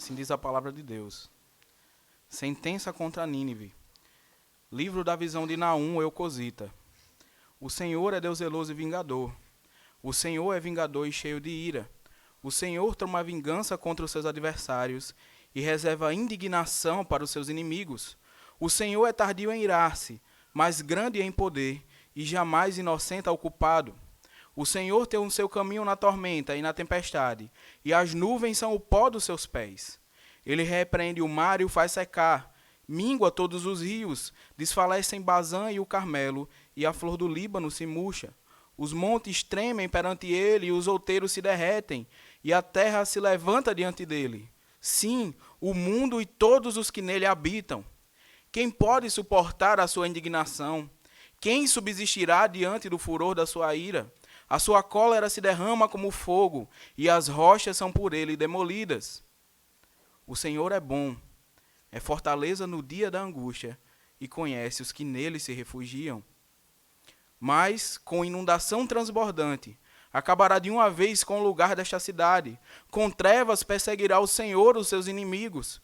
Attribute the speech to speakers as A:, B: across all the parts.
A: Assim diz a palavra de Deus. Sentença contra Nínive. Livro da visão de Naum, Eucosita. O Senhor é Deus zeloso e vingador. O Senhor é vingador e cheio de ira. O Senhor toma vingança contra os seus adversários e reserva indignação para os seus inimigos. O Senhor é tardio em irar-se, mas grande em poder, e jamais inocenta ao culpado. O Senhor tem o seu caminho na tormenta e na tempestade, e as nuvens são o pó dos seus pés. Ele repreende o mar e o faz secar, mingua todos os rios, desfalecem Bazã e o Carmelo, e a flor do Líbano se murcha. Os montes tremem perante ele, e os outeiros se derretem, e a terra se levanta diante dele. Sim, o mundo e todos os que nele habitam. Quem pode suportar a sua indignação? Quem subsistirá diante do furor da sua ira? A sua cólera se derrama como fogo, e as rochas são por ele demolidas. O Senhor é bom, é fortaleza no dia da angústia, e conhece os que nele se refugiam. Mas, com inundação transbordante, acabará de uma vez com o lugar desta cidade. Com trevas perseguirá o Senhor os seus inimigos.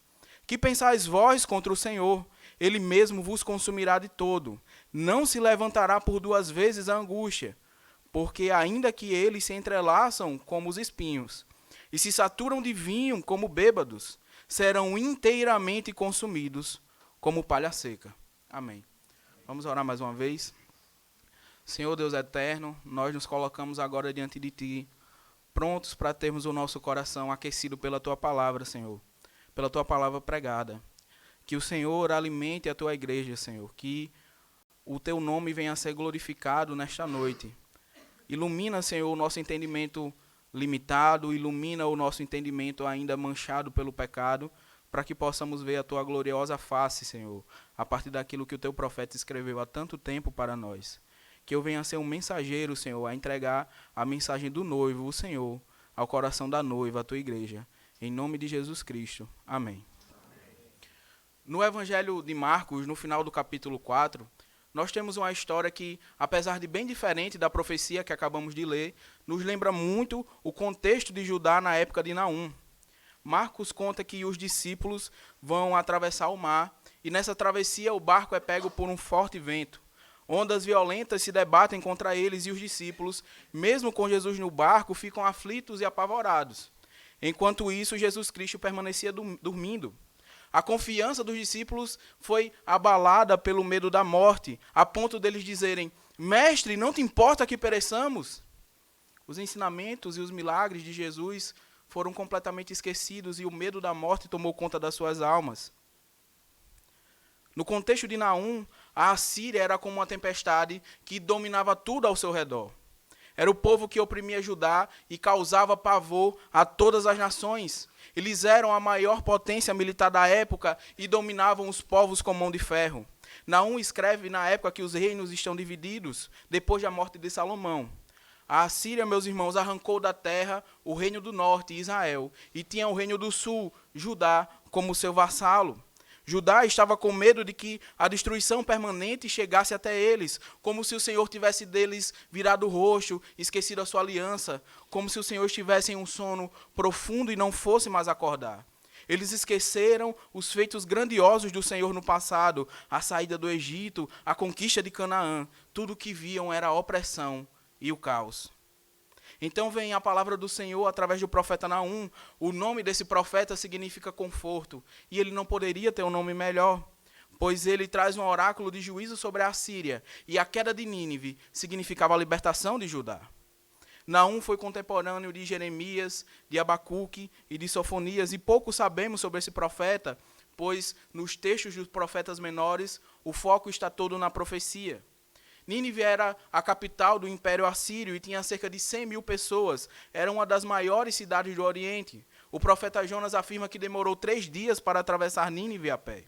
A: Que pensais vós contra o Senhor? Ele mesmo vos consumirá de todo. Não se levantará por duas vezes a angústia, porque ainda que eles se entrelaçam como os espinhos, e se saturam de vinho como bêbados, serão inteiramente consumidos como palha seca. Amém. Vamos orar mais uma vez. Senhor Deus eterno, nós nos colocamos agora diante de Ti, prontos para termos o nosso coração aquecido pela Tua palavra, Senhor, pela Tua palavra pregada. Que o Senhor alimente a Tua igreja, Senhor, que o Teu nome venha a ser glorificado nesta noite. Ilumina, Senhor, o nosso entendimento limitado, ilumina o nosso entendimento ainda manchado pelo pecado, para que possamos ver a Tua gloriosa face, Senhor, a partir daquilo que o Teu profeta escreveu há tanto tempo para nós. Que eu venha a ser um mensageiro, Senhor, a entregar a mensagem do noivo, o Senhor, ao coração da noiva, a Tua igreja. Em nome de Jesus Cristo. Amém. No Evangelho de Marcos, no final do capítulo 4, nós temos uma história que, apesar de bem diferente da profecia que acabamos de ler, nos lembra muito o contexto de Judá na época de Naum. Marcos conta que os discípulos vão atravessar o mar, e nessa travessia o barco é pego por um forte vento. Ondas violentas se debatem contra eles, e os discípulos, mesmo com Jesus no barco, ficam aflitos e apavorados. Enquanto isso, Jesus Cristo permanecia dormindo. A confiança dos discípulos foi abalada pelo medo da morte, a ponto deles dizerem: Mestre, não te importa que pereçamos? Os ensinamentos e os milagres de Jesus foram completamente esquecidos, e o medo da morte tomou conta das suas almas. No contexto de Naum, a Assíria era como uma tempestade que dominava tudo ao seu redor. Era o povo que oprimia Judá e causava pavor a todas as nações. Eles eram a maior potência militar da época e dominavam os povos com mão de ferro. Naum escreve na época que os reinos estão divididos, depois da morte de Salomão. A Assíria, meus irmãos, arrancou da terra o reino do norte, Israel, e tinha o reino do sul, Judá, como seu vassalo. Judá estava com medo de que a destruição permanente chegasse até eles, como se o Senhor tivesse deles virado o rosto, esquecido a sua aliança, como se o Senhor estivesse em um sono profundo e não fosse mais acordar. Eles esqueceram os feitos grandiosos do Senhor no passado, a saída do Egito, a conquista de Canaã. Tudo o que viam era a opressão e o caos. Então vem a palavra do Senhor através do profeta Naum. O nome desse profeta significa conforto, e ele não poderia ter um nome melhor, pois ele traz um oráculo de juízo sobre a Assíria, e a queda de Nínive significava a libertação de Judá. Naum foi contemporâneo de Jeremias, de Abacuque e de Sofonias, e pouco sabemos sobre esse profeta, pois nos textos dos profetas menores o foco está todo na profecia. Nínive era a capital do Império Assírio e tinha cerca de 100 mil pessoas. Era uma das maiores cidades do Oriente. O profeta Jonas afirma que demorou 3 dias para atravessar Nínive a pé.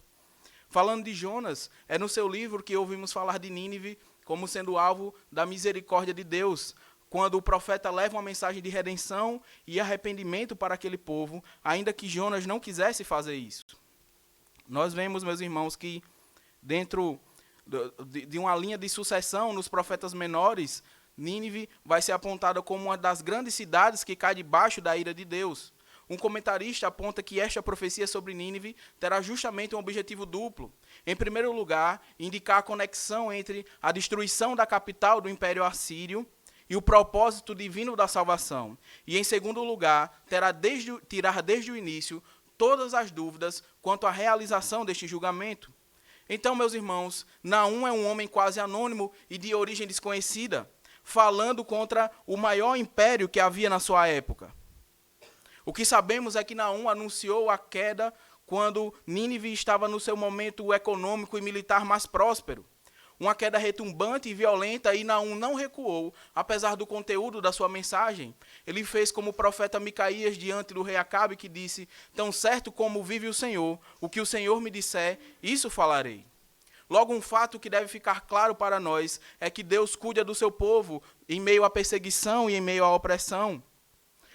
A: Falando de Jonas, é no seu livro que ouvimos falar de Nínive como sendo alvo da misericórdia de Deus, quando o profeta leva uma mensagem de redenção e arrependimento para aquele povo, ainda que Jonas não quisesse fazer isso. Nós vemos, meus irmãos, que dentro de uma linha de sucessão nos profetas menores, Nínive vai ser apontada como uma das grandes cidades que cai debaixo da ira de Deus. um comentarista aponta que esta profecia sobre Nínive terá justamente um objetivo duplo. Em primeiro lugar, indicar a conexão entre a destruição da capital do Império Assírio e o propósito divino da salvação. E, em segundo lugar, tirar desde o início todas as dúvidas quanto à realização deste julgamento. Então, meus irmãos, Naum é um homem quase anônimo e de origem desconhecida, falando contra o maior império que havia na sua época. O que sabemos é que Naum anunciou a queda quando Nínive estava no seu momento econômico e militar mais próspero. Uma queda retumbante e violenta, e Naum não recuou, apesar do conteúdo da sua mensagem. Ele fez como o profeta Micaías diante do rei Acabe, que disse: tão certo como vive o Senhor, o que o Senhor me disser, isso falarei. Logo, um fato que deve ficar claro para nós é que Deus cuida do seu povo em meio à perseguição e em meio à opressão.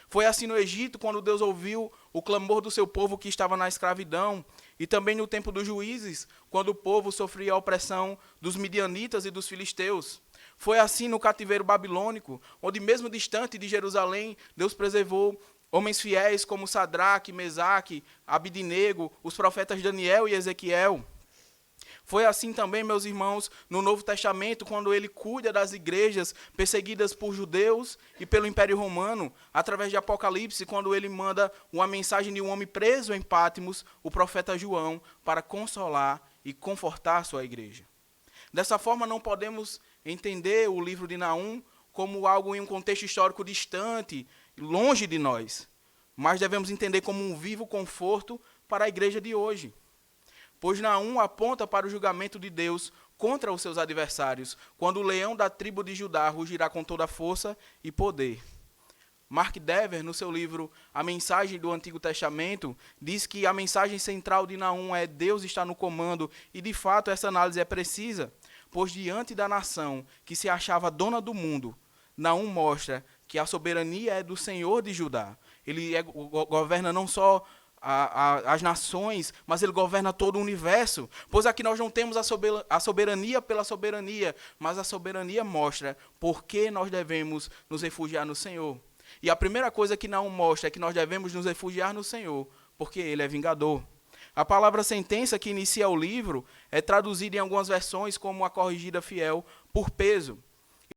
A: Foi assim no Egito, quando Deus ouviu o clamor do seu povo que estava na escravidão, e também no tempo dos juízes, quando o povo sofria a opressão dos midianitas e dos filisteus. Foi assim no cativeiro babilônico, onde mesmo distante de Jerusalém, Deus preservou homens fiéis como Sadraque, Mesaque, Abidnego, os profetas Daniel e Ezequiel. Foi assim também, meus irmãos, no Novo Testamento, quando ele cuida das igrejas perseguidas por judeus e pelo Império Romano, através de Apocalipse, quando ele manda uma mensagem de um homem preso em Pátimos, o profeta João, para consolar e confortar sua igreja. Dessa forma, não podemos entender o livro de Naum como algo em um contexto histórico distante, longe de nós, mas devemos entender como um vivo conforto para a igreja de hoje. Pois Naum aponta para o julgamento de Deus contra os seus adversários, quando o leão da tribo de Judá rugirá com toda a força e poder. Mark Dever, no seu livro A Mensagem do Antigo Testamento, diz que a mensagem central de Naum é Deus está no comando, e de fato essa análise é precisa, pois diante da nação que se achava dona do mundo, Naum mostra que a soberania é do Senhor de Judá. Ele governa não só as nações, mas ele governa todo o universo, pois aqui nós não temos a soberania pela soberania, mas a soberania mostra por que nós devemos nos refugiar no Senhor. E a primeira coisa que Naum mostra é que nós devemos nos refugiar no Senhor, porque ele é vingador. A palavra sentença que inicia o livro é traduzida em algumas versões como a corrigida fiel por peso.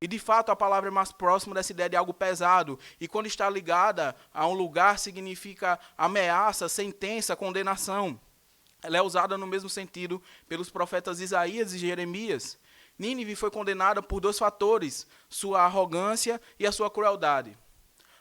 A: E, de fato, a palavra é mais próxima dessa ideia de algo pesado. E, quando está ligada a um lugar, significa ameaça, sentença, condenação. Ela é usada no mesmo sentido pelos profetas Isaías e Jeremias. Nínive foi condenada por dois fatores: sua arrogância e a sua crueldade.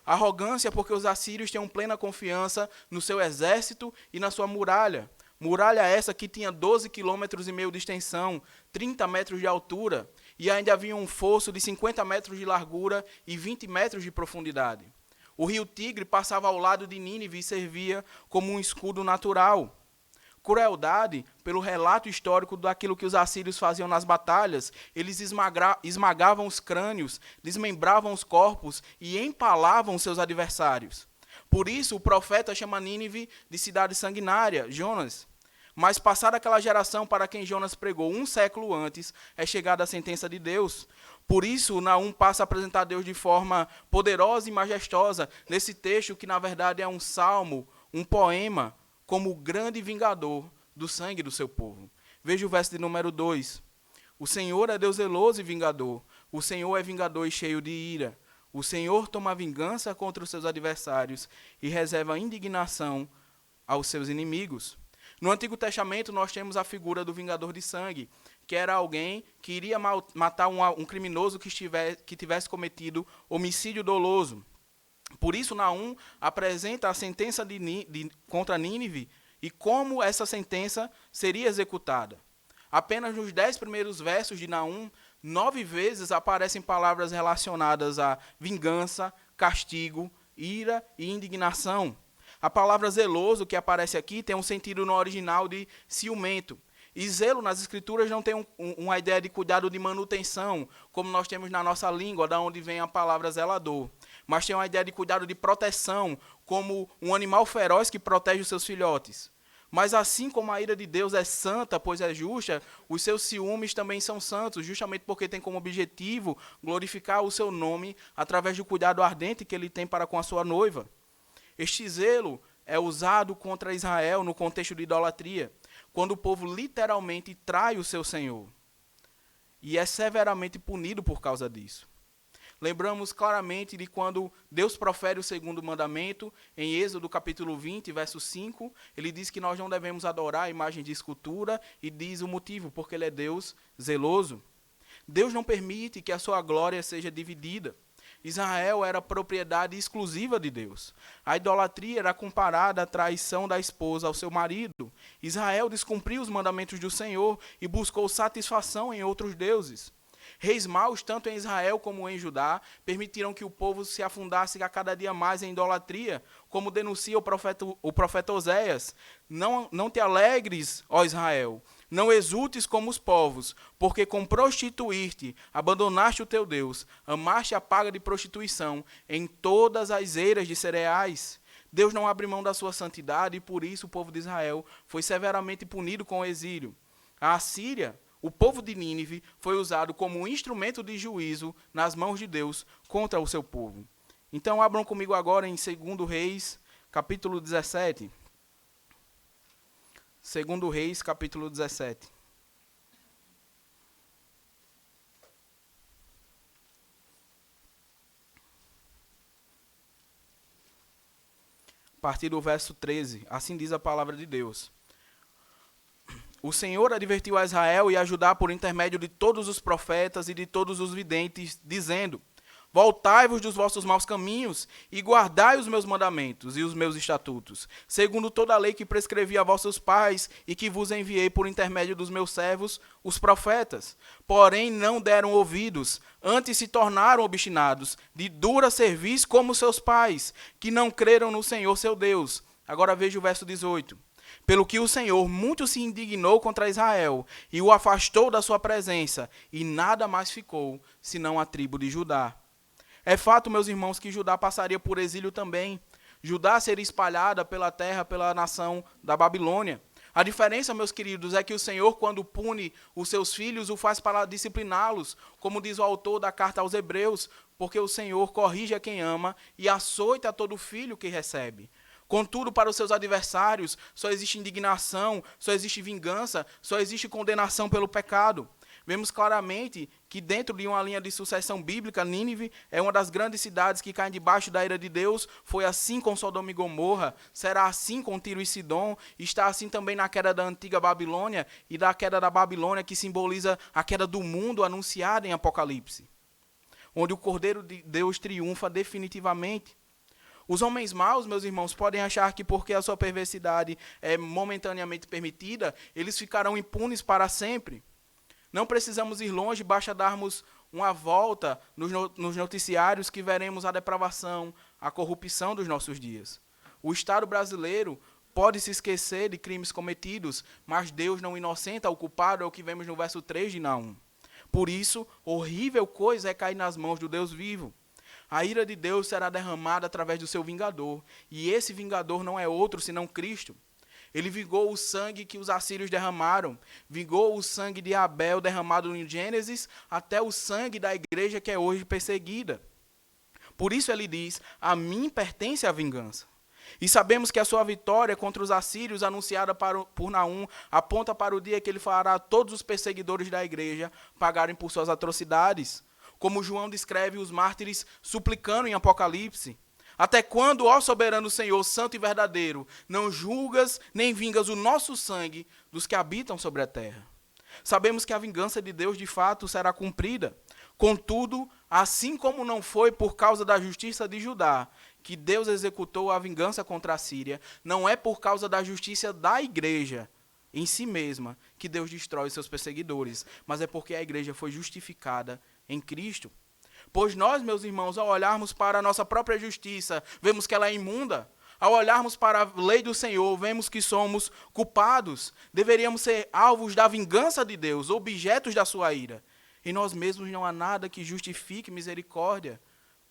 A: A arrogância porque os assírios tinham plena confiança no seu exército e na sua muralha. Muralha essa que tinha 12,5 km de extensão, 30 metros de altura, e ainda havia um fosso de 50 metros de largura e 20 metros de profundidade. O rio Tigre passava ao lado de Nínive e servia como um escudo natural. Crueldade, pelo relato histórico daquilo que os assírios faziam nas batalhas, eles esmagavam os crânios, desmembravam os corpos e empalavam seus adversários. Por isso, o profeta chama Nínive de cidade sanguinária, Jonas. Mas passada aquela geração para quem Jonas pregou 1 século antes, é chegada a sentença de Deus. Por isso, Naum passa a apresentar Deus de forma poderosa e majestosa, nesse texto que, na verdade, é um salmo, um poema, como o grande vingador do sangue do seu povo. Veja o verso de número 2. O Senhor é Deus zeloso e vingador. O Senhor é vingador e cheio de ira. O Senhor toma vingança contra os seus adversários e reserva indignação aos seus inimigos. No Antigo Testamento, nós temos a figura do vingador de sangue, que era alguém que iria matar um criminoso que tivesse cometido homicídio doloso. Por isso, Naum apresenta a sentença contra Nínive e como essa sentença seria executada. Apenas nos 10 primeiros versos de Naum, 9 vezes aparecem palavras relacionadas a vingança, castigo, ira e indignação. A palavra zeloso que aparece aqui tem um sentido no original de ciumento. E zelo nas escrituras não tem uma ideia de cuidado de manutenção, como nós temos na nossa língua, da onde vem a palavra zelador. Mas tem uma ideia de cuidado de proteção, como um animal feroz que protege os seus filhotes. Mas assim como a ira de Deus é santa, pois é justa, os seus ciúmes também são santos, justamente porque tem como objetivo glorificar o seu nome através do cuidado ardente que ele tem para com a sua noiva. Este zelo é usado contra Israel no contexto de idolatria, quando o povo literalmente trai o seu Senhor e é severamente punido por causa disso. Lembramos claramente de quando Deus profere o segundo mandamento, em Êxodo capítulo 20, verso 5, ele diz que nós não devemos adorar a imagem de escultura e diz o motivo, porque ele é Deus zeloso. Deus não permite que a sua glória seja dividida. Israel era propriedade exclusiva de Deus. A idolatria era comparada à traição da esposa ao seu marido. Israel descumpriu os mandamentos do Senhor e buscou satisfação em outros deuses. Reis maus, tanto em Israel como em Judá, permitiram que o povo se afundasse a cada dia mais em idolatria, como denuncia o profeta Oséias. Não te alegres, ó Israel, não exultes como os povos, porque com prostituir-te abandonaste o teu Deus, amaste a paga de prostituição em todas as eiras de cereais. Deus não abre mão da sua santidade e por isso o povo de Israel foi severamente punido com o exílio. A Assíria, o povo de Nínive, foi usado como um instrumento de juízo nas mãos de Deus contra o seu povo. Então abram comigo agora em 2 Reis, capítulo 17. 2 Reis, capítulo 17. A partir do verso 13, assim diz a palavra de Deus. O Senhor advertiu a Israel e a Judá por intermédio de todos os profetas e de todos os videntes, dizendo: Voltai-vos dos vossos maus caminhos e guardai os meus mandamentos e os meus estatutos, segundo toda a lei que prescrevi a vossos pais e que vos enviei por intermédio dos meus servos, os profetas. Porém não deram ouvidos, antes se tornaram obstinados, de dura serviço como seus pais, que não creram no Senhor seu Deus. Agora veja o verso 18. Pelo que o Senhor muito se indignou contra Israel e o afastou da sua presença, e nada mais ficou, senão a tribo de Judá. É fato, meus irmãos, que Judá passaria por exílio também. Judá seria espalhada pela terra, pela nação da Babilônia. A diferença, meus queridos, é que o Senhor, quando pune os seus filhos, o faz para discipliná-los, como diz o autor da carta aos Hebreus, porque o Senhor corrige a quem ama e açoita a todo filho que recebe. Contudo, para os seus adversários, só existe indignação, só existe vingança, só existe condenação pelo pecado. Vemos claramente que dentro de uma linha de sucessão bíblica, Nínive é uma das grandes cidades que caem debaixo da ira de Deus. Foi assim com Sodoma e Gomorra, será assim com Tiro e Sidom, está assim também na queda da antiga Babilônia e da queda da Babilônia, que simboliza a queda do mundo anunciada em Apocalipse, onde o Cordeiro de Deus triunfa definitivamente. Os homens maus, meus irmãos, podem achar que porque a sua perversidade é momentaneamente permitida, eles ficarão impunes para sempre. Não precisamos ir longe, basta darmos uma volta nos noticiários que veremos a depravação, a corrupção dos nossos dias. O Estado brasileiro pode se esquecer de crimes cometidos, mas Deus não inocenta o culpado, é o que vemos no verso 3 de Naum. Por isso, horrível coisa é cair nas mãos do Deus vivo. A ira de Deus será derramada através do seu vingador, e esse vingador não é outro senão Cristo. Ele vingou o sangue que os assírios derramaram, vingou o sangue de Abel derramado em Gênesis, até o sangue da igreja que é hoje perseguida. Por isso ele diz: a mim pertence a vingança. E sabemos que a sua vitória contra os assírios, anunciada por Naum, aponta para o dia que ele fará todos os perseguidores da igreja pagarem por suas atrocidades. Como João descreve os mártires suplicando em Apocalipse: até quando, ó soberano Senhor, santo e verdadeiro, não julgas nem vingas o nosso sangue dos que habitam sobre a terra? Sabemos que a vingança de Deus de fato será cumprida. Contudo, assim como não foi por causa da justiça de Judá que Deus executou a vingança contra a Síria, não é por causa da justiça da igreja em si mesma que Deus destrói os seus perseguidores, mas é porque a igreja foi justificada em Cristo. Pois nós, meus irmãos, ao olharmos para a nossa própria justiça, vemos que ela é imunda. Ao olharmos para a lei do Senhor, vemos que somos culpados. Deveríamos ser alvos da vingança de Deus, objetos da sua ira. Em nós mesmos não há nada que justifique misericórdia,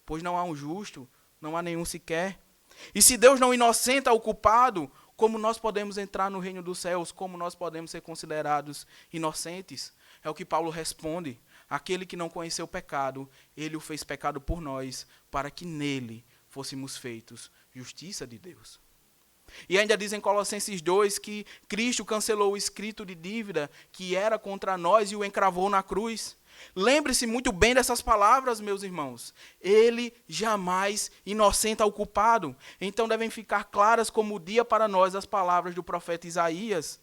A: pois não há um justo, não há nenhum sequer. E se Deus não inocenta o culpado, como nós podemos entrar no reino dos céus? Como nós podemos ser considerados inocentes? É o que Paulo responde. Aquele que não conheceu o pecado, ele o fez pecado por nós, para que nele fôssemos feitos justiça de Deus. E ainda diz em Colossenses 2 que Cristo cancelou o escrito de dívida que era contra nós e o encravou na cruz. Lembre-se muito bem dessas palavras, meus irmãos. Ele jamais inocenta o culpado. Então devem ficar claras como o dia para nós as palavras do profeta Isaías.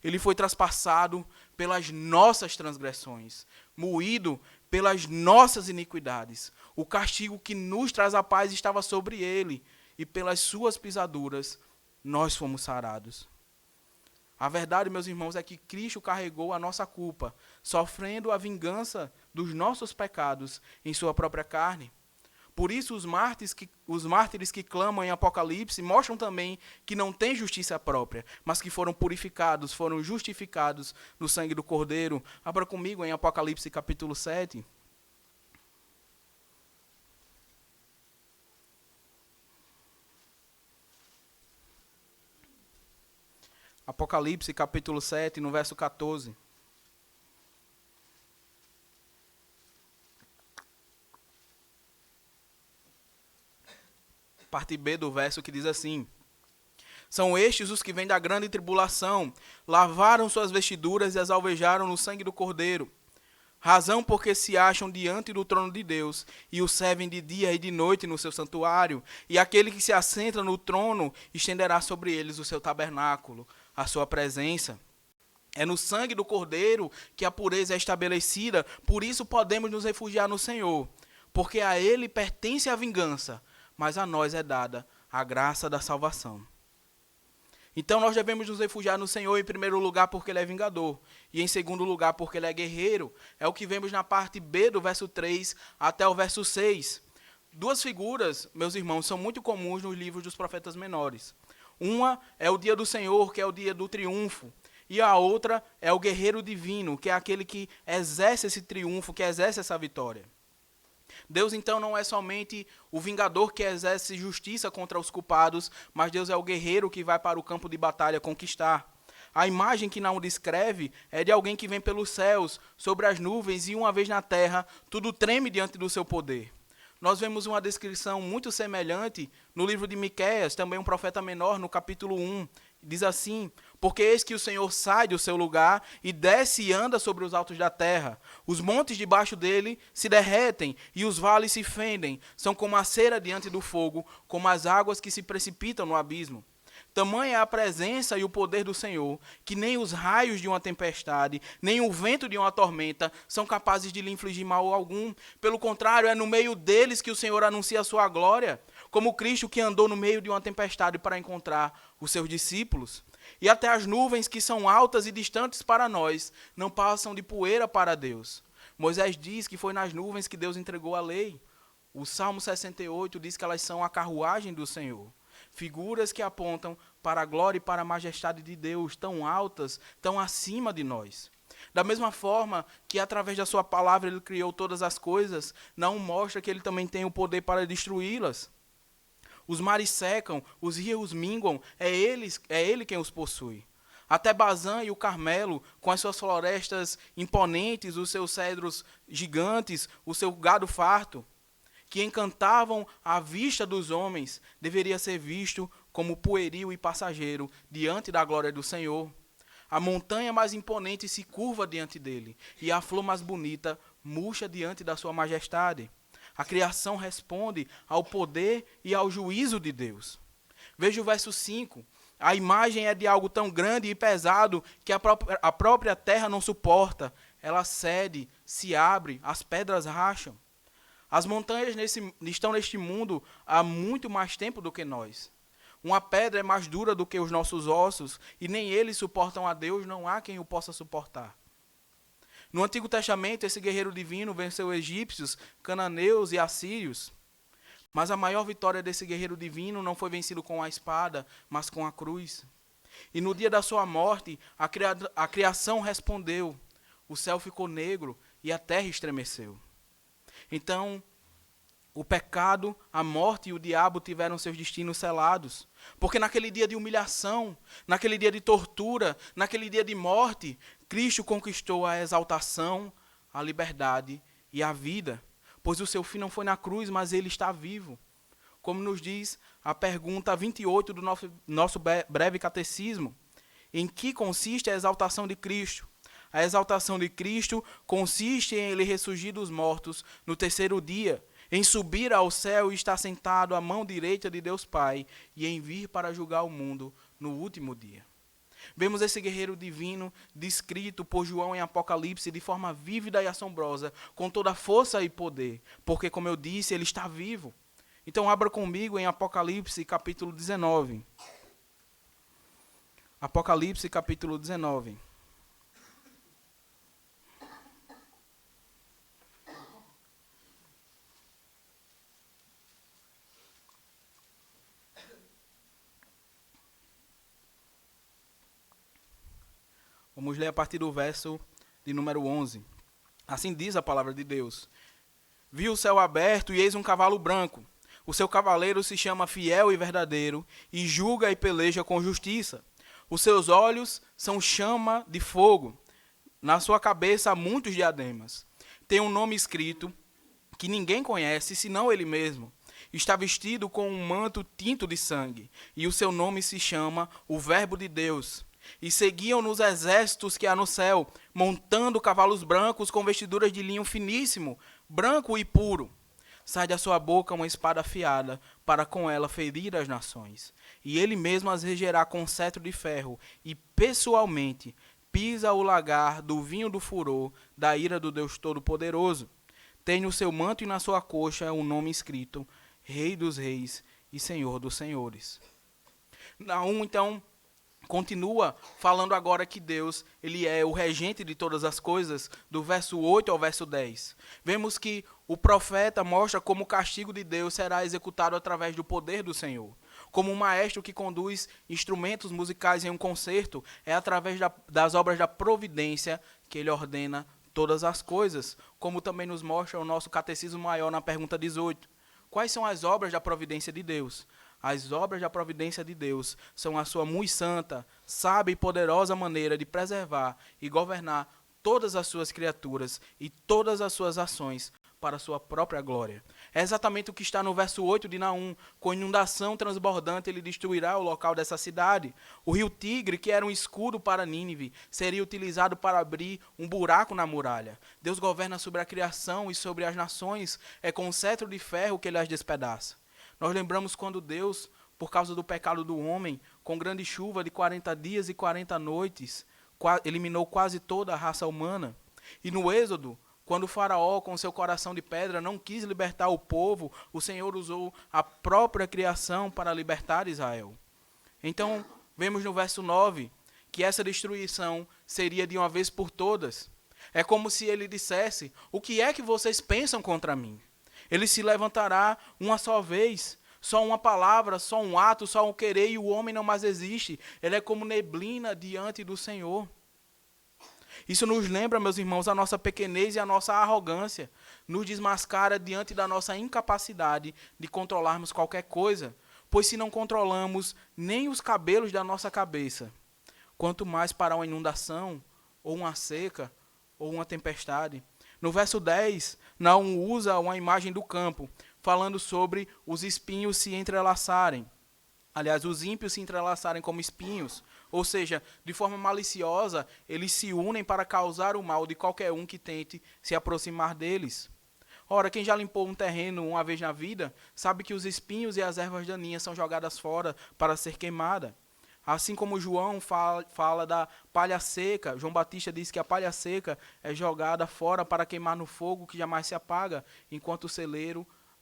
A: Ele foi traspassado pelas nossas transgressões, moído pelas nossas iniquidades. O castigo que nos traz a paz estava sobre ele, e pelas suas pisaduras nós fomos sarados. A verdade, meus irmãos, é que Cristo carregou a nossa culpa, sofrendo a vingança dos nossos pecados em sua própria carne. Por isso, os mártires que clamam em Apocalipse mostram também que não têm justiça própria, mas que foram purificados, foram justificados no sangue do Cordeiro. Abra comigo em Apocalipse capítulo 7. Apocalipse capítulo 7, no verso 14. Parte B do verso que diz assim: São estes os que vêm da grande tribulação, lavaram suas vestiduras e as alvejaram no sangue do Cordeiro. Razão porque se acham diante do trono de Deus e o servem de dia e de noite no seu santuário. E aquele que se assenta no trono estenderá sobre eles o seu tabernáculo, a sua presença. É no sangue do Cordeiro que a pureza é estabelecida, por isso podemos nos refugiar no Senhor, porque a ele pertence a vingança, mas a nós é dada a graça da salvação. Então nós devemos nos refugiar no Senhor em primeiro lugar porque Ele é vingador, e em segundo lugar porque Ele é guerreiro. É o que vemos na parte B do verso 3 até o verso 6. Duas figuras, meus irmãos, são muito comuns nos livros dos profetas menores. Uma é o dia do Senhor, que é o dia do triunfo, e a outra é o guerreiro divino, que é aquele que exerce esse triunfo, que exerce essa vitória. Deus, então, não é somente o vingador que exerce justiça contra os culpados, mas Deus é o guerreiro que vai para o campo de batalha conquistar. A imagem que Naum descreve é de alguém que vem pelos céus, sobre as nuvens, e uma vez na terra, tudo treme diante do seu poder. Nós vemos uma descrição muito semelhante no livro de Miqueias, também um profeta menor, no capítulo 1. Diz assim: Porque eis que o Senhor sai do seu lugar e desce e anda sobre os altos da terra. Os montes debaixo dele se derretem e os vales se fendem. São como a cera diante do fogo, como as águas que se precipitam no abismo. Tamanha é a presença e o poder do Senhor, que nem os raios de uma tempestade, nem o vento de uma tormenta são capazes de lhe infligir mal algum. Pelo contrário, é no meio deles que o Senhor anuncia a sua glória, como Cristo que andou no meio de uma tempestade para encontrar os seus discípulos. E até as nuvens que são altas e distantes para nós não passam de poeira para Deus. Moisés diz que foi nas nuvens que Deus entregou a lei. O Salmo 68 diz que elas são a carruagem do Senhor. Figuras que apontam para a glória e para a majestade de Deus, tão altas, tão acima de nós. Da mesma forma que através da sua palavra Ele criou todas as coisas, não mostra que Ele também tem o poder para destruí-las. Os mares secam, os rios minguam, é Ele quem os possui. Até Bazã e o Carmelo, com as suas florestas imponentes, os seus cedros gigantes, o seu gado farto, que encantavam a vista dos homens, deveria ser visto como pueril e passageiro diante da glória do Senhor. A montanha mais imponente se curva diante dele, e a flor mais bonita murcha diante da sua majestade. A criação responde ao poder e ao juízo de Deus. Veja o verso 5. A imagem é de algo tão grande e pesado que a própria terra não suporta. Ela cede, se abre, as pedras racham. As montanhas estão neste mundo há muito mais tempo do que nós. Uma pedra é mais dura do que os nossos ossos, e nem eles suportam a Deus, não há quem o possa suportar. No Antigo Testamento, esse guerreiro divino venceu egípcios, cananeus e assírios. Mas a maior vitória desse guerreiro divino não foi vencido com a espada, mas com a cruz. E no dia da sua morte, a criação respondeu, o céu ficou negro e a terra estremeceu. Então, o pecado, a morte e o diabo tiveram seus destinos selados. Porque naquele dia de humilhação, naquele dia de tortura, naquele dia de morte, Cristo conquistou a exaltação, a liberdade e a vida. Pois o seu fim não foi na cruz, mas ele está vivo. como nos diz a pergunta 28 do nosso breve catecismo. Em que consiste a exaltação de Cristo? A exaltação de Cristo consiste em ele ressurgir dos mortos no terceiro dia, em subir ao céu e estar sentado à mão direita de Deus Pai, e em vir para julgar o mundo no último dia. Vemos esse guerreiro divino descrito por João em Apocalipse de forma vívida e assombrosa, com toda a força e poder, porque, como eu disse, ele está vivo. Então, abra comigo em Apocalipse, capítulo 19. Apocalipse, capítulo 19. Vamos ler a partir do verso de número 11. Assim diz a palavra de Deus. Vi o céu aberto e eis um cavalo branco. O seu cavaleiro se chama Fiel e Verdadeiro e julga e peleja com justiça. Os seus olhos são chama de fogo. Na sua cabeça há muitos diademas. Tem um nome escrito que ninguém conhece senão ele mesmo. Está vestido com um manto tinto de sangue e o seu nome se chama o Verbo de Deus. E seguiam-nos exércitos que há no céu, montando cavalos brancos com vestiduras de linho finíssimo, branco e puro. Sai da sua boca uma espada afiada, para com ela ferir as nações. E ele mesmo as regerá com cetro de ferro, e pessoalmente pisa o lagar do vinho do furor, da ira do Deus Todo-Poderoso. Tem no seu manto e na sua coxa um nome escrito, Rei dos Reis e Senhor dos Senhores. Naum, então, continua falando agora que Deus, ele é o regente de todas as coisas, do verso 8 ao verso 10. Vemos que o profeta mostra como o castigo de Deus será executado através do poder do Senhor. Como um maestro que conduz instrumentos musicais em um concerto, é através das obras da providência que ele ordena todas as coisas, como também nos mostra o nosso catecismo maior na pergunta 18. Quais são as obras da providência de Deus? As obras da providência de Deus são a sua muito santa, sábia e poderosa maneira de preservar e governar todas as suas criaturas e todas as suas ações para a sua própria glória. É exatamente o que está no verso 8 de Naum. Com inundação transbordante ele destruirá o local dessa cidade. O rio Tigre, que era um escudo para Nínive, seria utilizado para abrir um buraco na muralha. Deus governa sobre a criação e sobre as nações. É com um cetro de ferro que ele as despedaça. Nós lembramos quando Deus, por causa do pecado do homem, com grande chuva de 40 dias e 40 noites, eliminou quase toda a raça humana. E no Êxodo, quando o faraó, com seu coração de pedra, não quis libertar o povo, o Senhor usou a própria criação para libertar Israel. Então, vemos no verso 9, que essa destruição seria de uma vez por todas. É como se ele dissesse, o que é que vocês pensam contra mim? Ele se levantará uma só vez, só uma palavra, só um ato, só um querer, e o homem não mais existe. Ele é como neblina diante do Senhor. Isso nos lembra, meus irmãos, a nossa pequenez e a nossa arrogância. Nos desmascara diante da nossa incapacidade de controlarmos qualquer coisa. Pois se não controlamos nem os cabelos da nossa cabeça, quanto mais para uma inundação, ou uma seca, ou uma tempestade. No verso 10, Naum usa uma imagem do campo, falando sobre os espinhos se entrelaçarem. Aliás, os ímpios se entrelaçarem como espinhos. Ou seja, de forma maliciosa, eles se unem para causar o mal de qualquer um que tente se aproximar deles. Ora, quem já limpou um terreno uma vez na vida, sabe que os espinhos e as ervas daninhas são jogadas fora para ser queimada. Assim como João fala da palha seca, João Batista diz que a palha seca é jogada fora para queimar no fogo que jamais se apaga, enquanto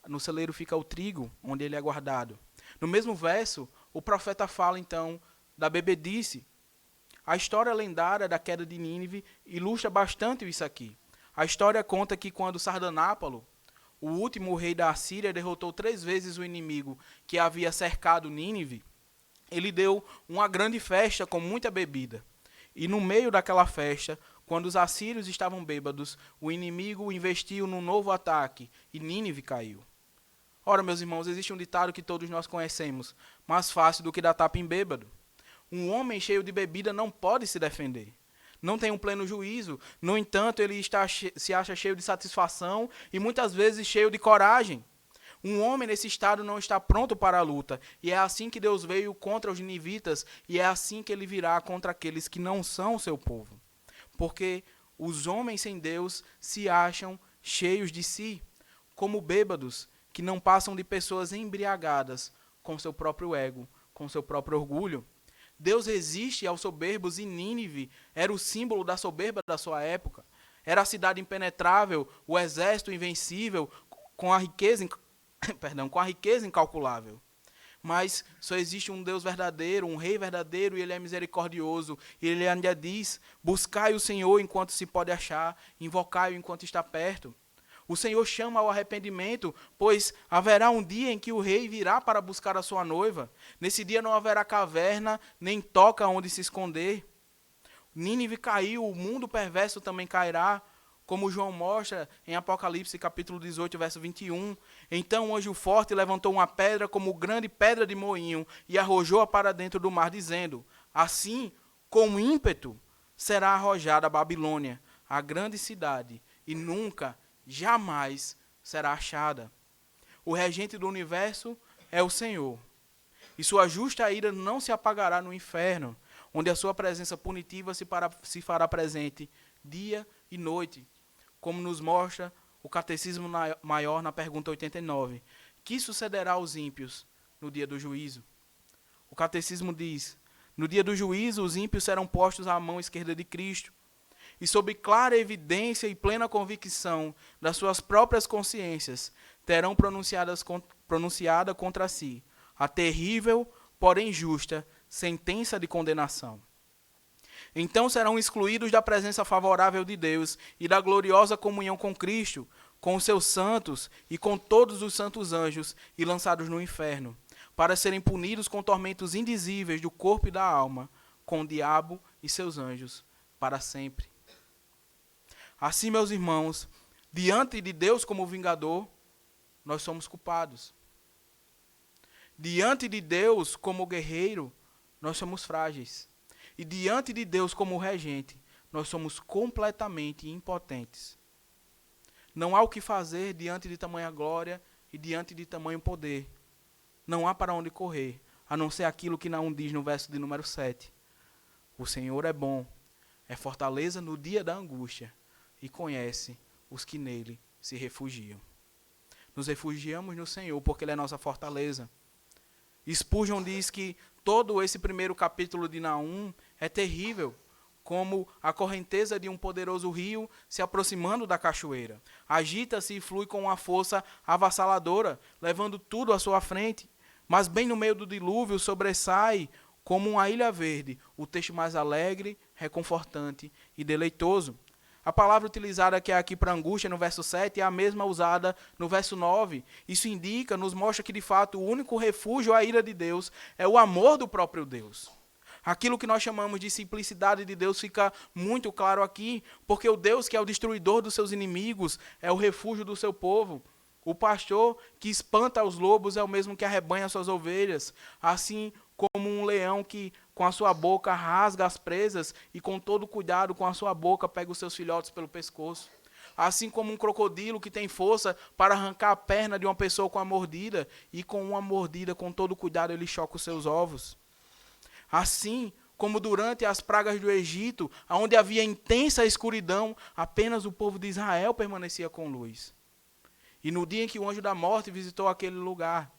A: no celeiro fica o trigo, onde ele é guardado. No mesmo verso, o profeta fala então da bebedice. A história lendária da queda de Nínive ilustra bastante isso aqui. A história conta que quando Sardanápalo, o último rei da Assíria, derrotou 3 vezes o inimigo que havia cercado Nínive, ele deu uma grande festa com muita bebida. E no meio daquela festa, quando os assírios estavam bêbados, o inimigo investiu num novo ataque e Nínive caiu. Ora, meus irmãos, existe um ditado que todos nós conhecemos, mais fácil do que dar tapa em bêbado. Um homem cheio de bebida não pode se defender. Não tem um pleno juízo. No entanto, ele se acha cheio de satisfação e muitas vezes cheio de coragem. Um homem nesse estado não está pronto para a luta. E é assim que Deus veio contra os ninivitas, e é assim que ele virá contra aqueles que não são seu povo. Porque os homens sem Deus se acham cheios de si, como bêbados, que não passam de pessoas embriagadas com seu próprio ego, com seu próprio orgulho. Deus resiste aos soberbos e Nínive era o símbolo da soberba da sua época. Era a cidade impenetrável, o exército invencível, com a riqueza incalculável. Mas só existe um Deus verdadeiro, um rei verdadeiro, e ele é misericordioso. E ele ainda diz: buscai o Senhor enquanto se pode achar, invocai-o enquanto está perto. O Senhor chama ao arrependimento, pois haverá um dia em que o rei virá para buscar a sua noiva. Nesse dia não haverá caverna, nem toca onde se esconder. Nínive caiu, o mundo perverso também cairá, como João mostra em Apocalipse capítulo 18, verso 21. Então o anjo forte levantou uma pedra como grande pedra de moinho e arrojou-a para dentro do mar, dizendo: assim, com ímpeto, será arrojada a Babilônia, a grande cidade, e nunca, jamais será achada. O regente do universo é o Senhor, e sua justa ira não se apagará no inferno, onde a sua presença punitiva se fará presente dia e noite, como nos mostra o Catecismo Maior na pergunta 89. Que sucederá aos ímpios no dia do juízo? O Catecismo diz: no dia do juízo, os ímpios serão postos à mão esquerda de Cristo, e sob clara evidência e plena convicção das suas próprias consciências, terão pronunciada contra si a terrível, porém justa, sentença de condenação. Então serão excluídos da presença favorável de Deus e da gloriosa comunhão com Cristo, com os seus santos e com todos os santos anjos, e lançados no inferno, para serem punidos com tormentos indizíveis do corpo e da alma, com o diabo e seus anjos, para sempre. Assim, meus irmãos, diante de Deus como vingador, nós somos culpados. Diante de Deus como guerreiro, nós somos frágeis. E diante de Deus como regente, nós somos completamente impotentes. Não há o que fazer diante de tamanha glória e diante de tamanho poder. Não há para onde correr, a não ser aquilo que Naum diz no verso de número 7. O Senhor é bom, é fortaleza no dia da angústia, e conhece os que nele se refugiam. Nos refugiamos no Senhor, porque Ele é nossa fortaleza. Spurgeon diz que todo esse primeiro capítulo de Naum é terrível, como a correnteza de um poderoso rio se aproximando da cachoeira. Agita-se e flui com uma força avassaladora, levando tudo à sua frente. Mas bem no meio do dilúvio sobressai, como uma ilha verde, o texto mais alegre, reconfortante e deleitoso. A palavra utilizada que é aqui para angústia no verso 7 é a mesma usada no verso 9. Isso indica, nos mostra que de fato o único refúgio à ira de Deus é o amor do próprio Deus. Aquilo que nós chamamos de simplicidade de Deus fica muito claro aqui, porque o Deus que é o destruidor dos seus inimigos é o refúgio do seu povo. O pastor que espanta os lobos é o mesmo que arrebanha suas ovelhas, assim como um leão que com a sua boca rasga as presas e com todo cuidado com a sua boca pega os seus filhotes pelo pescoço. Assim como um crocodilo que tem força para arrancar a perna de uma pessoa com a mordida, e com uma mordida, com todo cuidado, ele choca os seus ovos. Assim como durante as pragas do Egito, onde havia intensa escuridão, apenas o povo de Israel permanecia com luz. E no dia em que o anjo da morte visitou aquele lugar,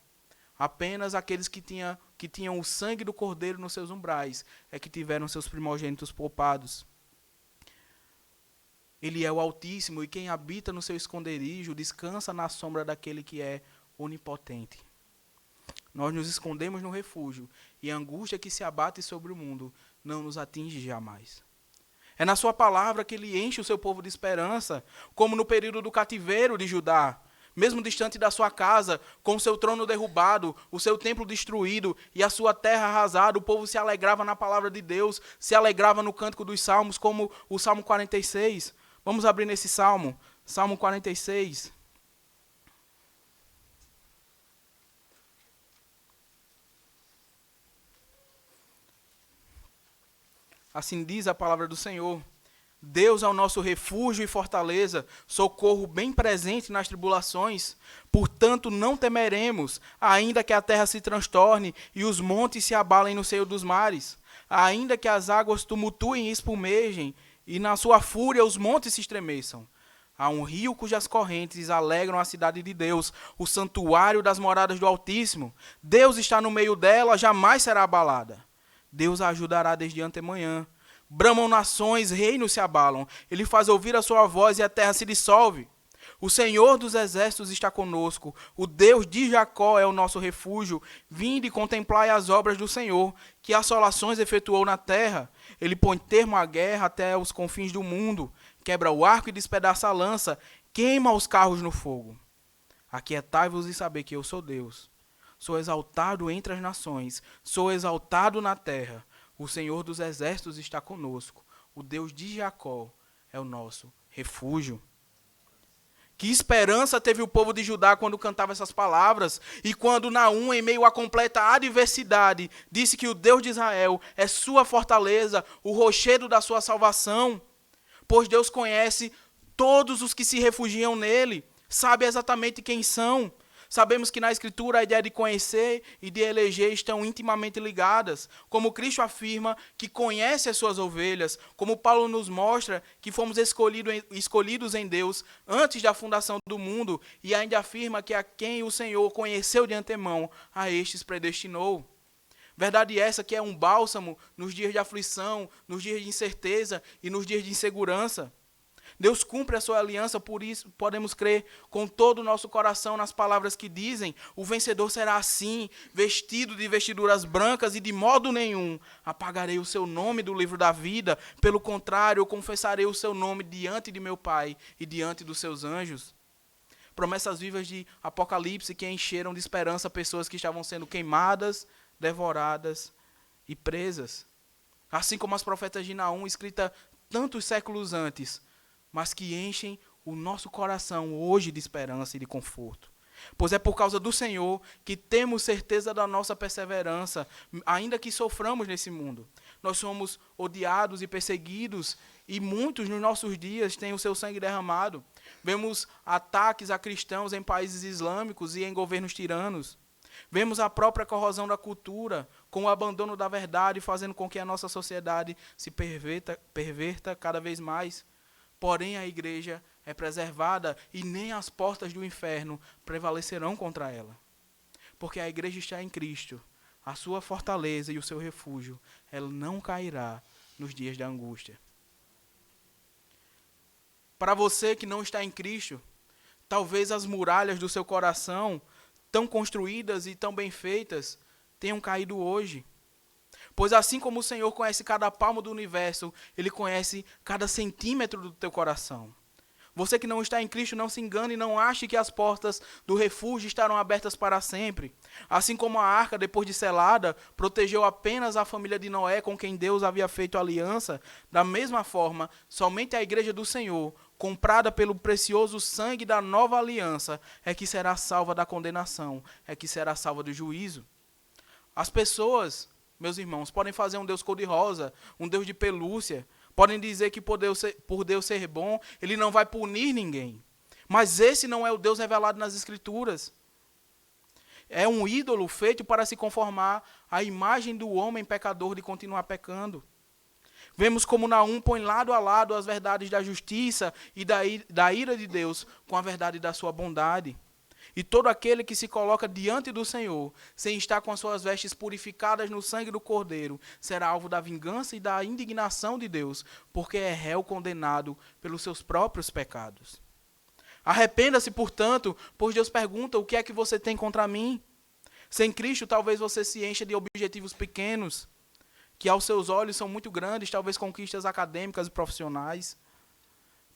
A: apenas aqueles que tinham o sangue do cordeiro nos seus umbrais é que tiveram seus primogênitos poupados. Ele é o Altíssimo, e quem habita no seu esconderijo descansa na sombra daquele que é onipotente. Nós nos escondemos no refúgio, e a angústia que se abate sobre o mundo não nos atinge jamais. É na sua palavra que ele enche o seu povo de esperança, como no período do cativeiro de Judá. Mesmo distante da sua casa, com o seu trono derrubado, o seu templo destruído e a sua terra arrasada, o povo se alegrava na palavra de Deus, se alegrava no cântico dos salmos, como o Salmo 46. Vamos abrir nesse Salmo, Salmo 46. Assim diz a palavra do Senhor: Deus é o nosso refúgio e fortaleza, socorro bem presente nas tribulações. Portanto, não temeremos, ainda que a terra se transtorne e os montes se abalem no seio dos mares, ainda que as águas tumultuem e espumejem, e na sua fúria os montes se estremeçam. Há um rio cujas correntes alegram a cidade de Deus, o santuário das moradas do Altíssimo. Deus está no meio dela, jamais será abalada. Deus a ajudará desde antemanhã. Bramam nações, reinos se abalam. Ele faz ouvir a sua voz e a terra se dissolve. O Senhor dos exércitos está conosco. O Deus de Jacó é o nosso refúgio. Vinde e contemplai as obras do Senhor, que assolações efetuou na terra. Ele põe termo à guerra até os confins do mundo. Quebra o arco e despedaça a lança. Queima os carros no fogo. Aquietai-vos e sabei que eu sou Deus. Sou exaltado entre as nações. Sou exaltado na terra. O Senhor dos exércitos está conosco. O Deus de Jacó é o nosso refúgio. Que esperança teve o povo de Judá quando cantava essas palavras? E quando Naum, em meio à completa adversidade, disse que o Deus de Israel é sua fortaleza, o rochedo da sua salvação. Pois Deus conhece todos os que se refugiam nele, sabe exatamente quem são. Sabemos que na Escritura a ideia de conhecer e de eleger estão intimamente ligadas. Como Cristo afirma que conhece as suas ovelhas, como Paulo nos mostra que fomos escolhidos em Deus antes da fundação do mundo, e ainda afirma que a quem o Senhor conheceu de antemão, a estes predestinou. Verdade essa que é um bálsamo nos dias de aflição, nos dias de incerteza e nos dias de insegurança. Deus cumpre a sua aliança, por isso podemos crer com todo o nosso coração nas palavras que dizem: o vencedor será assim, vestido de vestiduras brancas, e de modo nenhum apagarei o seu nome do livro da vida. Pelo contrário, eu confessarei o seu nome diante de meu Pai e diante dos seus anjos. Promessas vivas de Apocalipse que encheram de esperança pessoas que estavam sendo queimadas, devoradas e presas. Assim como as profetas de Naum, escritas tantos séculos antes, mas que enchem o nosso coração hoje de esperança e de conforto. Pois é por causa do Senhor que temos certeza da nossa perseverança, ainda que soframos nesse mundo. Nós somos odiados e perseguidos, e muitos nos nossos dias têm o seu sangue derramado. Vemos ataques a cristãos em países islâmicos e em governos tiranos. Vemos a própria corrosão da cultura, com o abandono da verdade, fazendo com que a nossa sociedade se perverta cada vez mais. Porém, a igreja é preservada e nem as portas do inferno prevalecerão contra ela. Porque a igreja está em Cristo, a sua fortaleza e o seu refúgio, ela não cairá nos dias da angústia. Para você que não está em Cristo, talvez as muralhas do seu coração, tão construídas e tão bem feitas, tenham caído hoje. Pois assim como o Senhor conhece cada palmo do universo, Ele conhece cada centímetro do teu coração. Você que não está em Cristo, não se engane e não ache que as portas do refúgio estarão abertas para sempre. Assim como a arca, depois de selada, protegeu apenas a família de Noé com quem Deus havia feito aliança, da mesma forma, somente a igreja do Senhor, comprada pelo precioso sangue da nova aliança, é que será salva da condenação, é que será salva do juízo. As pessoas, meus irmãos, podem fazer um Deus cor-de-rosa, um Deus de pelúcia, podem dizer que por Deus ser bom, Ele não vai punir ninguém. Mas esse não é o Deus revelado nas Escrituras. É um ídolo feito para se conformar à imagem do homem pecador de continuar pecando. Vemos como Naum põe lado a lado as verdades da justiça e da ira de Deus com a verdade da sua bondade. E todo aquele que se coloca diante do Senhor, sem estar com as suas vestes purificadas no sangue do Cordeiro, será alvo da vingança e da indignação de Deus, porque é réu condenado pelos seus próprios pecados. Arrependa-se, portanto, pois Deus pergunta: o que é que você tem contra mim? Sem Cristo, talvez você se encha de objetivos pequenos, que aos seus olhos são muito grandes, talvez conquistas acadêmicas e profissionais,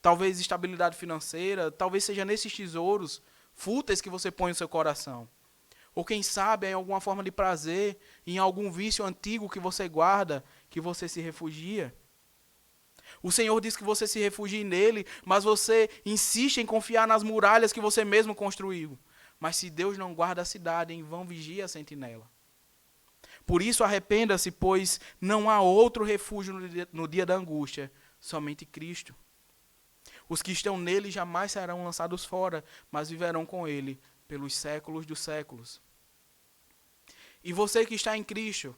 A: talvez estabilidade financeira, talvez seja nesses tesouros fúteis que você põe no seu coração. Ou quem sabe, em alguma forma de prazer, em algum vício antigo que você guarda, que você se refugia. O Senhor diz que você se refugie nele, mas você insiste em confiar nas muralhas que você mesmo construiu. Mas se Deus não guarda a cidade, em vão vigia a sentinela. Por isso arrependa-se, pois não há outro refúgio no dia da angústia, somente Cristo. Os que estão nele jamais serão lançados fora, mas viverão com ele pelos séculos dos séculos. E você que está em Cristo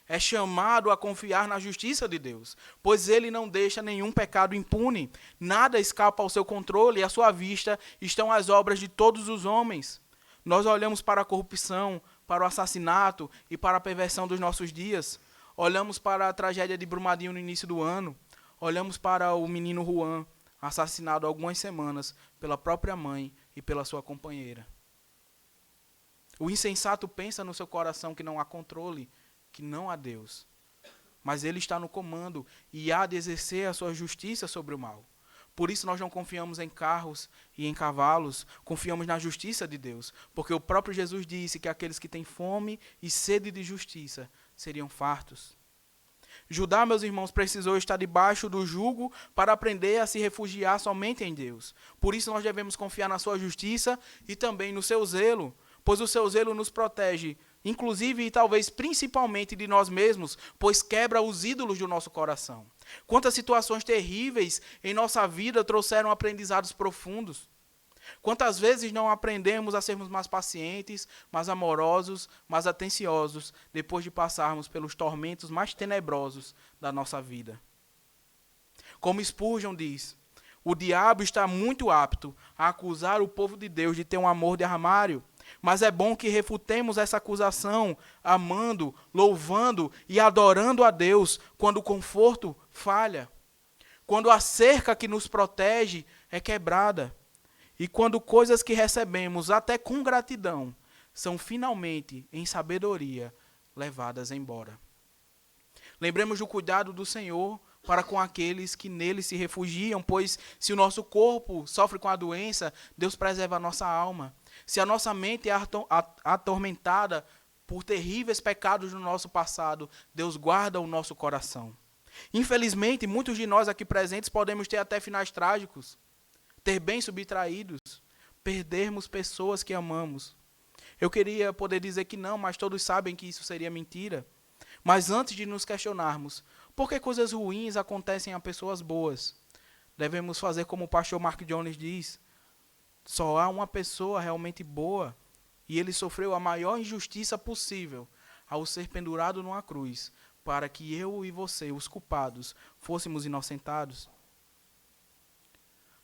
A: é chamado a confiar na justiça de Deus, pois ele não deixa nenhum pecado impune, nada escapa ao seu controle, e à sua vista estão as obras de todos os homens. Nós olhamos para a corrupção, para o assassinato e para a perversão dos nossos dias. Olhamos para a tragédia de Brumadinho no início do ano. Olhamos para o menino Juan, assassinado há algumas semanas pela própria mãe e pela sua companheira. O insensato pensa no seu coração que não há controle, que não há Deus. Mas ele está no comando e há de exercer a sua justiça sobre o mal. Por isso nós não confiamos em carros e em cavalos, confiamos na justiça de Deus. Porque o próprio Jesus disse que aqueles que têm fome e sede de justiça seriam fartos. Judá, meus irmãos, precisou estar debaixo do jugo para aprender a se refugiar somente em Deus. Por isso nós devemos confiar na sua justiça e também no seu zelo, pois o seu zelo nos protege, inclusive e talvez principalmente de nós mesmos, pois quebra os ídolos do nosso coração. Quantas situações terríveis em nossa vida trouxeram aprendizados profundos. Quantas vezes não aprendemos a sermos mais pacientes, mais amorosos, mais atenciosos, depois de passarmos pelos tormentos mais tenebrosos da nossa vida. Como Spurgeon diz, o diabo está muito apto a acusar o povo de Deus de ter um amor de armário, mas é bom que refutemos essa acusação, amando, louvando e adorando a Deus quando o conforto falha, quando a cerca que nos protege é quebrada, e quando coisas que recebemos até com gratidão são finalmente, em sabedoria, levadas embora. Lembremos do cuidado do Senhor para com aqueles que nele se refugiam, pois se o nosso corpo sofre com a doença, Deus preserva a nossa alma. Se a nossa mente é atormentada por terríveis pecados no nosso passado, Deus guarda o nosso coração. Infelizmente, muitos de nós aqui presentes podemos ter até finais trágicos, ter bens subtraídos, perdermos pessoas que amamos. Eu queria poder dizer que não, mas todos sabem que isso seria mentira. Mas antes de nos questionarmos por que coisas ruins acontecem a pessoas boas, devemos fazer como o pastor Mark Jones diz: só há uma pessoa realmente boa, e ele sofreu a maior injustiça possível ao ser pendurado numa cruz, para que eu e você, os culpados, fôssemos inocentados.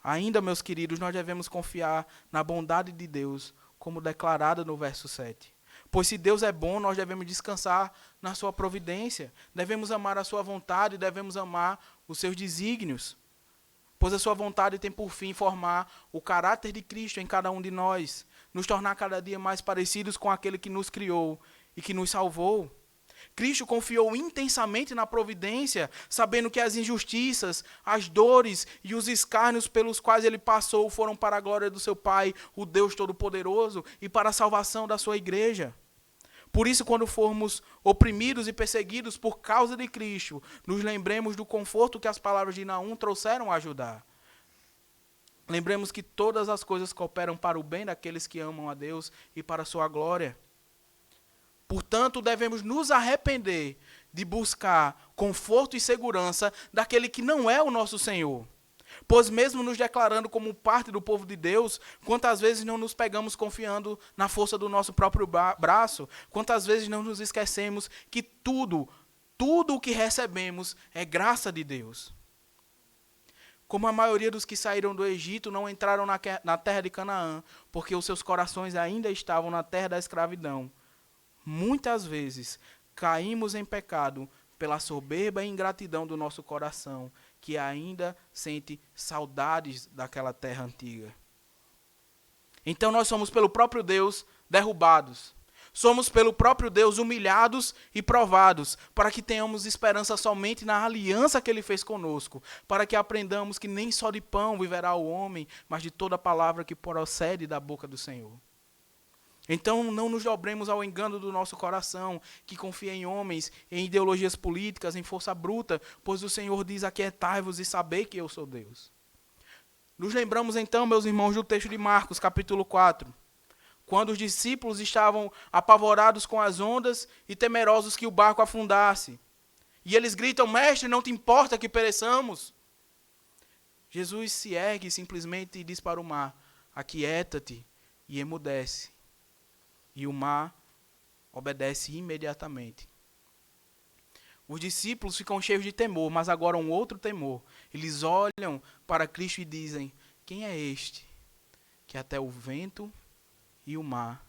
A: Ainda, meus queridos, nós devemos confiar na bondade de Deus, como declarada no verso 7. Pois se Deus é bom, nós devemos descansar na sua providência, devemos amar a sua vontade, devemos amar os seus desígnios. Pois a sua vontade tem por fim formar o caráter de Cristo em cada um de nós, nos tornar cada dia mais parecidos com aquele que nos criou e que nos salvou. Cristo confiou intensamente na providência, sabendo que as injustiças, as dores e os escárnios pelos quais ele passou foram para a glória do seu Pai, o Deus Todo-Poderoso, e para a salvação da sua igreja. Por isso, quando formos oprimidos e perseguidos por causa de Cristo, nos lembremos do conforto que as palavras de Naum trouxeram a ajudar. Lembremos que todas as coisas cooperam para o bem daqueles que amam a Deus e para a sua glória. Portanto, devemos nos arrepender de buscar conforto e segurança daquele que não é o nosso Senhor. Pois mesmo nos declarando como parte do povo de Deus, quantas vezes não nos pegamos confiando na força do nosso próprio braço? Quantas vezes não nos esquecemos que tudo o que recebemos é graça de Deus? Como a maioria dos que saíram do Egito não entraram na terra de Canaã, porque os seus corações ainda estavam na terra da escravidão. Muitas vezes caímos em pecado pela soberba e ingratidão do nosso coração, que ainda sente saudades daquela terra antiga. Então nós somos pelo próprio Deus derrubados. Somos pelo próprio Deus humilhados e provados, para que tenhamos esperança somente na aliança que Ele fez conosco, para que aprendamos que nem só de pão viverá o homem, mas de toda palavra que procede da boca do Senhor. Então não nos dobremos ao engano do nosso coração, que confia em homens, em ideologias políticas, em força bruta, pois o Senhor diz: aquietai-vos e sabei que eu sou Deus. Nos lembramos então, meus irmãos, do texto de Marcos, capítulo 4, quando os discípulos estavam apavorados com as ondas e temerosos que o barco afundasse. E eles gritam: mestre, não te importa que pereçamos? Jesus se ergue simplesmente e diz para o mar: aquieta-te, e emudece. E o mar obedece imediatamente. Os discípulos ficam cheios de temor, mas agora um outro temor. Eles olham para Cristo e dizem: quem é este que até o vento e o mar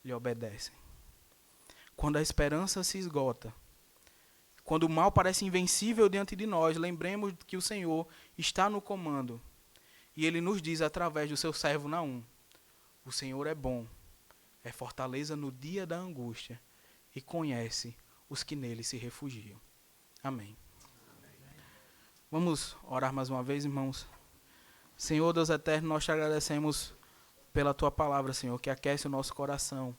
A: lhe obedecem? Quando a esperança se esgota, quando o mal parece invencível diante de nós, lembremos que o Senhor está no comando. E Ele nos diz através do seu servo Naum: o Senhor é bom, é fortaleza no dia da angústia e conhece os que nele se refugiam. Amém. Vamos orar mais uma vez, irmãos. Senhor Deus eterno, nós te agradecemos pela tua palavra, Senhor, que aquece o nosso coração.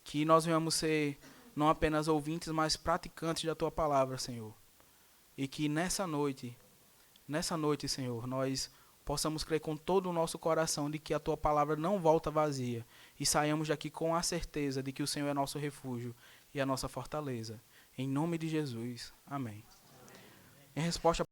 A: Que nós venhamos ser não apenas ouvintes, mas praticantes da tua palavra, Senhor. E que nessa noite, Senhor, nós possamos crer com todo o nosso coração de que a tua palavra não volta vazia. E saiamos daqui com a certeza de que o Senhor é nosso refúgio e a nossa fortaleza. Em nome de Jesus. Amém. Em resposta